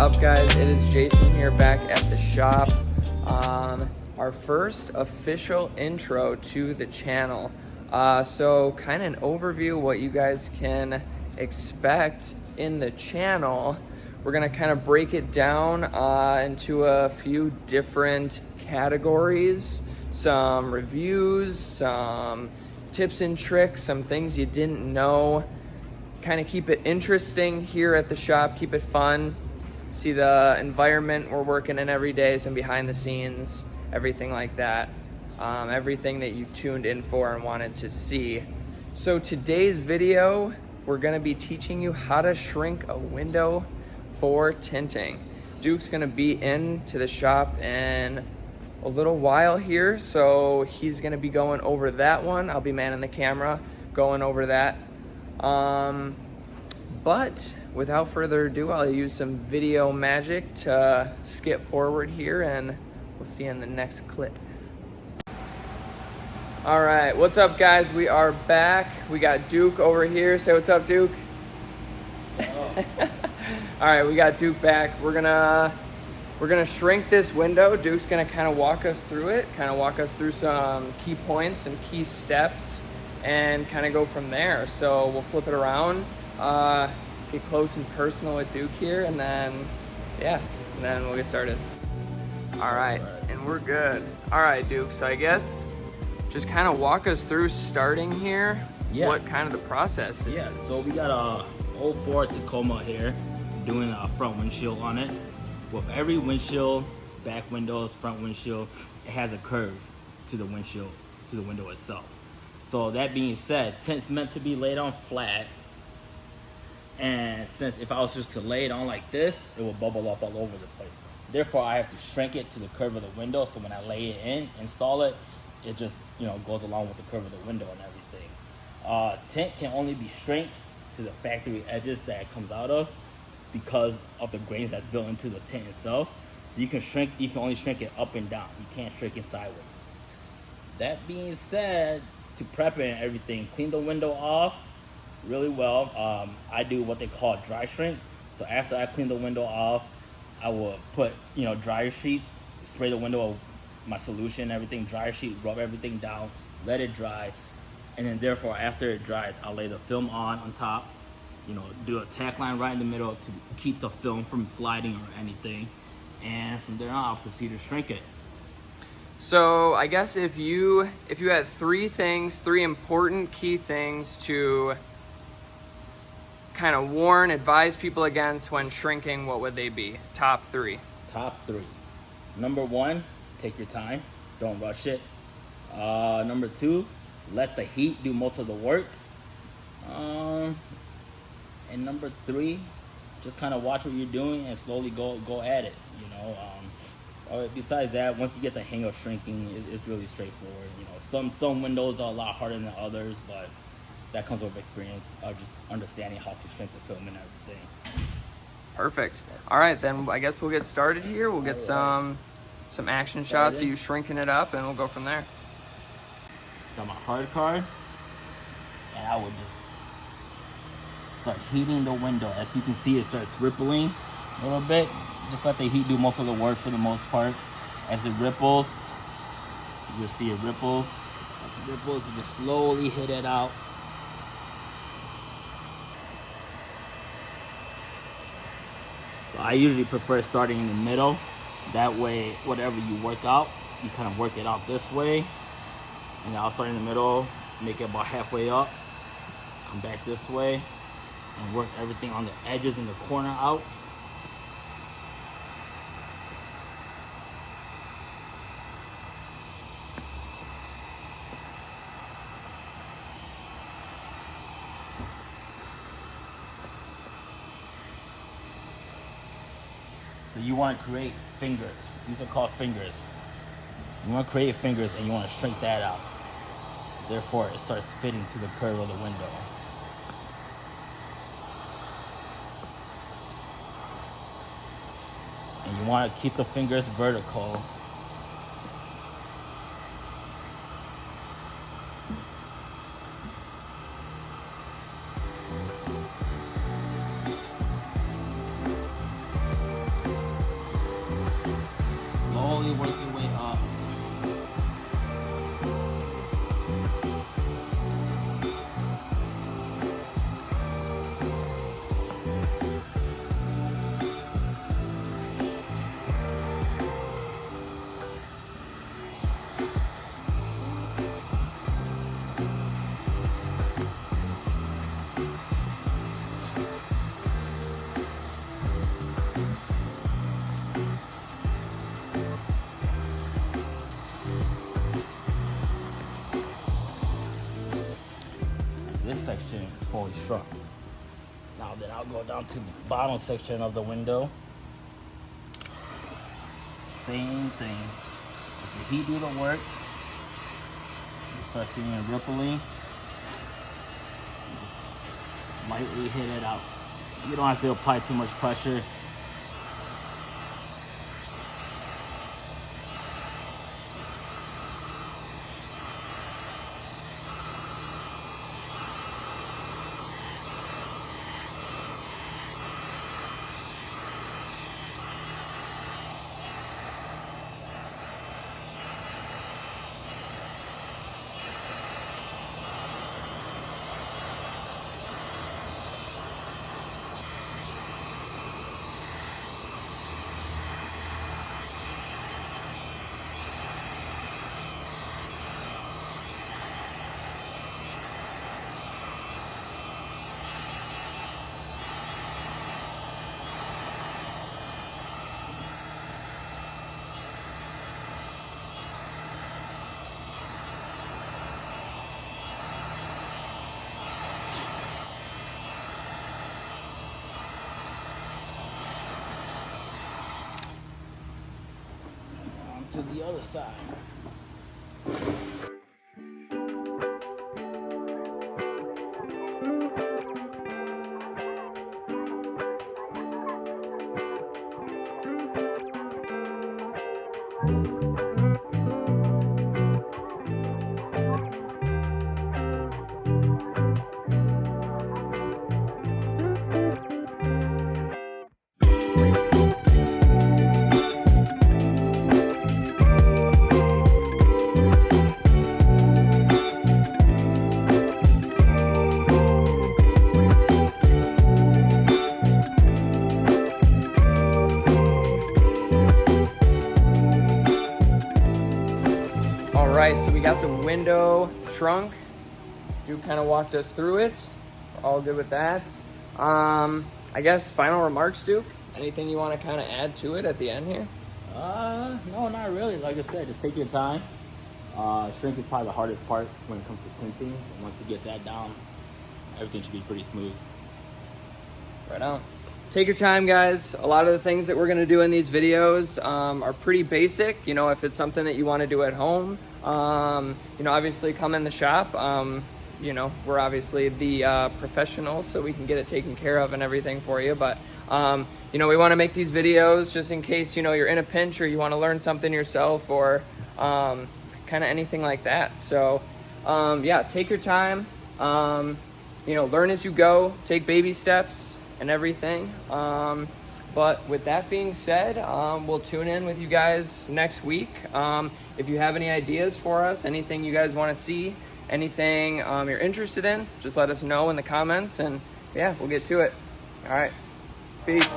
up, guys? It is Jason here back at the shop. Our first official intro to the channel. So kind of an overview what you guys can expect in the channel. We're gonna kind of break it down into a few different categories, some reviews, some tips and tricks, some things you didn't know. Kind of keep it interesting here at the shop, keep it fun. See the environment we're working in every day, some behind the scenes, everything like that. Everything that you tuned in for and wanted to see. So today's video, we're gonna be teaching you how to shrink a window for tinting. Duke's gonna be into the shop in a little while here, so he's gonna be going over that one. I'll be manning the camera, going over that. But without further ado, I'll use some video magic to skip forward here, and we'll see you in the next clip. All right, what's up, guys? We are back. We got Duke over here. Say what's up, Duke. Oh. All right, we got Duke back. We're gonna shrink this window. Duke's gonna kind of walk us through it, kind of walk us through some key points and key steps, and kind of go from there. So we'll flip it around, get close and personal with Duke here, and then, yeah, and then we'll get started. All right, and we're good. All right, Duke, so I guess just kind of walk us through starting here, what kind of the process is. Yeah, so we got a 04 Tacoma here, doing a front windshield on it. With every windshield, back windows, front windshield, it has a curve to the windshield, to the window itself. So that being said, tint's meant to be laid on flat. And since if I was just to lay it on like this, it will bubble up all over the place. Therefore, I have to shrink it to the curve of the window. So when I lay it in, install it, it just, goes along with the curve of the window and everything. Tint can only be shrinked to the factory edges that it comes out of because of the grains that's built into the tint itself. So you can only shrink it up and down. You can't shrink it sideways. That being said, to prep it and everything, clean the window off really well. I do what they call dry shrink. So after I clean the window off, I will put, dryer sheets, spray the window with my solution, everything, dryer sheet, rub everything down, let it dry. And then therefore, after it dries, I'll lay the film on top, do a tack line right in the middle to keep the film from sliding or anything. And from there on, I'll proceed to shrink it. So I guess if you had three important key things to kind of advise people against when shrinking, what would they be? Top three. Top three. Number one, take your time. Don't rush it. Number two, let the heat do most of the work. And number three, just kind of watch what you're doing and slowly go at it. Besides that, once you get the hang of shrinking, it's really straightforward. Some windows are a lot harder than others, but that comes with experience of just understanding how to shrink the film and everything. Perfect. All right, then I guess we'll get started here. We'll get some action shots of you shrinking it up, and we'll go from there. Got my hard card, and I would just start heating the window. As you can see, it starts rippling a little bit. Just let the heat do most of the work for the most part. As it ripples, you'll see it ripples. As it ripples, you just slowly hit it out. So I usually prefer starting in the middle. That way, whatever you work out, you kind of work it out this way. And I'll start in the middle, make it about halfway up, come back this way, and work everything on the edges and the corner out. So you want to create fingers. These are called fingers. You want to create fingers and you want to shrink that out. Therefore, it starts fitting to the curve of the window. And you want to keep the fingers vertical. section is fully shrunk. Now then I'll go down to the bottom section of the window. Same thing. If the heat do the work, you start seeing it rippling. Just lightly hit it out. You don't have to apply too much pressure. To the other side. All right, so we got the window shrunk. Duke kind of walked us through it. We're all good with that. I guess final remarks, Duke? Anything you want to kind of add to it at the end here? No, not really. Like I said, just take your time. Shrink is probably the hardest part when it comes to tinting. And once you get that down, everything should be pretty smooth. Right on. Take your time, guys. A lot of the things that we're going to do in these videos are pretty basic. You know, if it's something that you want to do at home, you know, obviously come in the shop. You know, we're obviously the professionals, so we can get it taken care of and everything for you. But, you know, we want to make these videos just in case, you know, you're in a pinch or you want to learn something yourself or kind of anything like that. So, yeah, take your time. You know, learn as you go. Take baby steps and everything. But with that being said, we'll tune in with you guys next week. If you have any ideas for us, anything you guys want to see, anything you're interested in, just let us know in the comments, and yeah, we'll get to it. All right, peace.